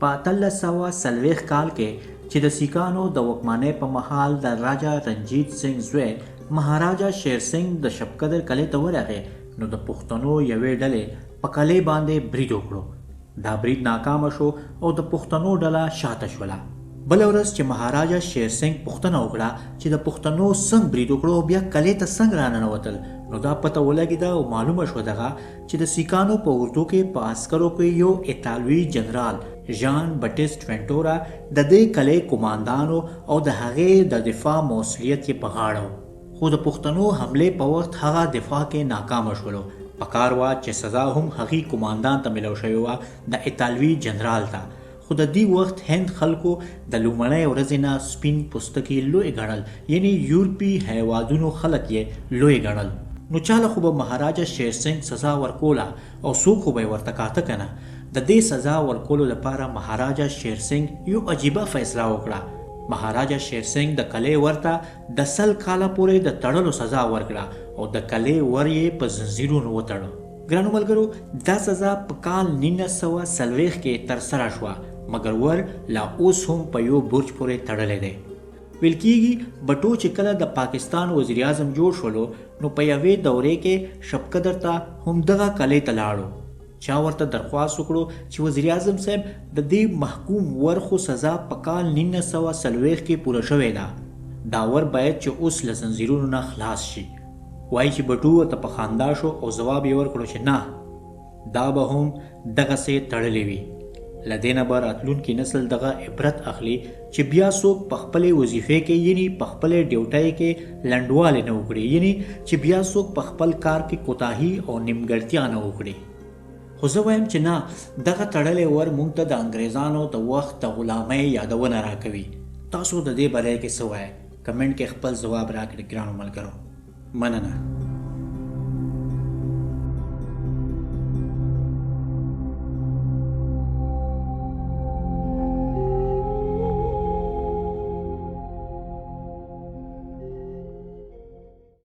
په 1340 کال کې چې د سیکانو د واکمنۍ په مهال د راجا رنجیت سنگ زوی مهاراجا شیر سنگ د شبقدر کلي ته ورغی نو د پښتنو یوې ډلې په کلي باندې برید وکړو. دا برید ناکامه شو او د پښتنو ډله شاته شوله. بله ورځ چې مهاراجا شیر سنگ پوښتنه وکړه چې د پښتنو څنګه برید وکړو او بیا کلي ته څنګه راننوتل، نو دا پته ولګېده او معلومه شوه دغه چې د سیکانو په اردو کې په عسکرو کې یو ایټالوي جنرال ژان بټیسټ وینټورا د دې کلي قماندان او د هغې د دفاع مسؤلیت یې په غاړه و. خو د پښتنو حملې په وخت هغه دفاع کې ناکامه شولو. پکار وه چې سزا هم هغې قماندان ته ملو شوې وه، د ایټالوي جنرال ته. خو د دې وخت هند خلکو د لومړۍ ورځې نه سپین پوستکي لوی ګڼل، یعنی یورپي هیوادونو خلک یې لوی ګڼل. نو چاله خو به مهاراجا شیر سنگ سزا ورکوله او څوک خو به یې ورته کاته که نه. د دې سزا ورکولو لپاره مهاراجا شیر سنگ یو عجیبه فیصله وکړه. مهاراجا شیر سنگ د کلي ورته د 100 کاله پورې د تړلو سزا ورکړه او د کلي ور یې په زنځیرونو وتړه. ګرانو ملګرو، دا سزا په کال 1940 کې ترسره شوه، مګر ور لا اوس هم په یو برج پورې تړلی دی. ویل کېږي بټو چې کله د پاکستان وزیر اعظم جوړ شولو نو په یوې دورې کې شبقدر ته هم دغه کلي ته لاړو. چا ورته درخواست وکړو چې وزیر اعظم صاحب د دې محکوم ور خو سزا په کال 1940 کې پوره شوې ده، دا ور باید چې اوس له زنځیرونو نه خلاص شي. وایي چې بټو ورته په خندا شو او ځواب یې ورکړو چې نه، دا به هم دغسې تړلې وي. له دې نه به راتلونکي نسل دغه عبرت اخلي چې بیا څوک په خپلې وظیفې کې یعنی په خپلې ډیوټۍ کې لنډوالې نه وکړي، یعنی چې بیا څوک په خپل کار کې کوتاهي او نیمګړتیا نه وکړي. خو زه وایم چې نه، دغه تړلی ور موږ ته د انګریزانو د وخت د غلامۍ یادونه راکوي. تاسو د دې باره کې څه وایئ؟ کمنټ کې خپل ځواب راکړئ ګرانو ملګرو. مننه.